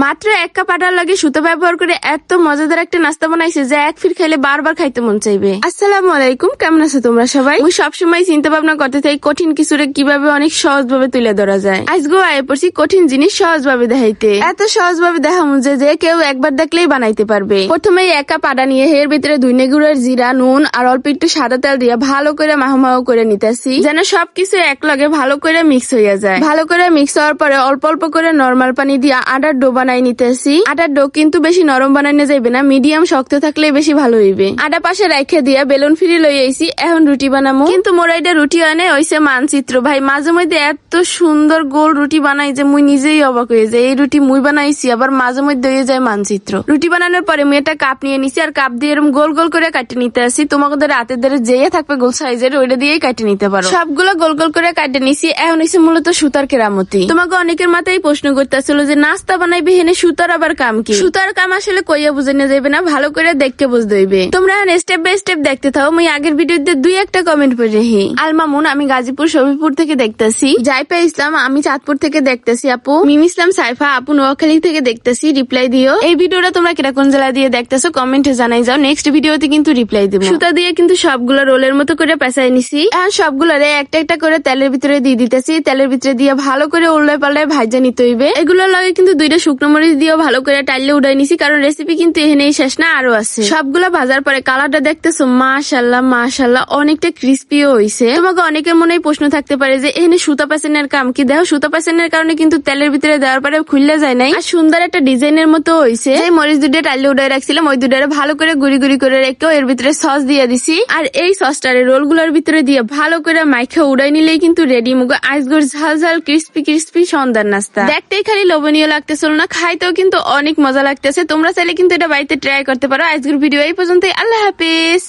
মাত্র 1 কাপ আটার লাগে সুতো ব্যবহার করে এত মজাদার একটা নাস্তা বানাইছে যে এক ফির খাইলে বারবার খাইতে মন চাইবে। আসসালামু আলাইকুম, কেমন আছো তোমরা সবাই? আমি সবসময় চিন্তা ভাবনা করতে চাই কঠিন কিছুরে কিভাবে অনেক সহজ ভাবে তুলে ধরা যায়। আজকেও আয় পড়ছি কঠিন জিনিস সহজ ভাবে দেখাইতে। এত সহজ ভাবে দেখামু যে কেউ একবার দেখলেই বানাইতে পারবে। প্রথমে 1 কাপ আটা নিয়ে এর ভিতরে 2 গুঁড়ের জিরা, নুন আর অল্প একটু সাদা তেল দিয়ে ভালো করে মাহো করে নিতেছি, যেন সবকিছু এক লগে ভালো করে মিক্স হয়ে যায়। ভালো করে মিক্স হওয়ার পরে অল্প অল্প করে নরমাল পানি দিয়ে আটার ডো বানাই নিতেছি। আটার ডো কিন্তু বেশি নরম বানানো যাইবে না, মিডিয়াম শক্ত থাকলে বেশি ভালো হইবে। আটা পাশে রাখে দিয়ে বেলুন ফিরি লই আইছি, এখন রুটি বানামু। কিন্তু মোর এটা রুটি হয় না, হইছে মানচিত্র। ভাই মাঝে মধ্যে এত সুন্দর গোল রুটি বানাই যে মুই নিজেই অবাক হয়ে যাই। এই রুটি মুই বানাইছি, আবার মাঝে মধ্যে হয়ে যায় মানচিত্র। রুটি বানানোর পরে মুই একটা কাপ নিয়ে নিছি, আর কাপ দিয়ে এরকম গোল গোল করে কাটে নিতে আসি। তোমাদের হাতের ধরে যেয়ে থাকবে গোল সাইজের, ওইটা দিয়েই কাটে নিতে পারো। সবগুলো গোল গোল করে কাটে নিছি। এখন হইছে মূলত সুতার কেরামতি। তোমাকে অনেকের মাথায় প্রশ্ন করতেছিল যে নাস্তা বানাইবে হেনে সুতার আবার কাম কি? সুতার কাম আসলে কইয়া বুঝে নিয়ে যাবে না, ভালো করে দেখতে বুঝতে হইবে। তোমরা স্টেপ বাই স্টেপ দেখতে থাও। মুই আগের ভিডিওতে 2-1টা কমেন্ট করে রেহি। আলমামুন আমি গাজীপুর শফিপুর থেকে দেখতেছি। জাইফা ইসলাম আমি চাঁদপুর থেকে দেখতেছি। আপু মিম ইসলাম সাইফা আপু নোয়াখালী থেকে দেখতেছি, রিপ্লাই দিও। এই ভিডিওটা তোমরা কিরকম জেলা দিয়ে দেখতেছো কমেন্টে জানাই যাও। নেক্সট ভিডিওতে কিন্তু রিপ্লাই দেব। সুতা দিয়ে কিন্তু সবগুলো রোলের মতো করে পেঁচাই নিছি। এখন সবগুলোরে একটা একটা করে তেলের ভিতরে দিয়ে দিতেছি। তেলের ভিতরে দিয়ে ভালো করে উল্টায় পাল্টায় ভাজা নিতে হইবে। এগুলোর লগে কিন্তু 2টা শুকনো মরিচ দিয়েও ভালো করে টাইলে উড়াই নিছি, কারণ রেসিপি কিন্তু এখানেই শেষ না, আরো আছে। সবগুলো ভাজার পরে কালারটা দেখতেছো মাশাআল্লাহ মাশাআল্লাহ অনেকটা ক্রিস্পিও হইছে। তোমাকে অনেকের মনেই প্রশ্ন থাকতে পারে যে এখানে সুতা পেঁচানোর কাম কি? দেখো সুতা পেঁচানোর কারণে কিন্তু তেলের ভিতরে দেওয়ার পরে খুললে যায় নাই, আর সুন্দর একটা ডিজাইনের মতো হইছে। এই মরিচ 2টা টাইলে উড়াই রাখছিলাম, ওই 2টারে ভালো করে গুড়ি গুড়ি করে রেখে এর ভিতরে সস দিয়ে দিছি। আর এই সসটারে রোলগুলোর ভিতরে দিয়ে ভালো করে মাইখা উড়াই নিলেই কিন্তু রেডি মুগো আইসগোর ঝাল ঝাল ক্রিস্পি ক্রিস্পি সন্ধ্যার নাস্তা। দেখতেই খালি লোভনীয় লাগতেছিল না, খাইতেও কিন্তু অনেক মজা লাগতেছে। তোমরা চাইলে কিন্তু এটা বাড়িতে ট্রাই করতে পারো। আজকের ভিডিও এই পর্যন্তই। আল্লাহ হাফেজ।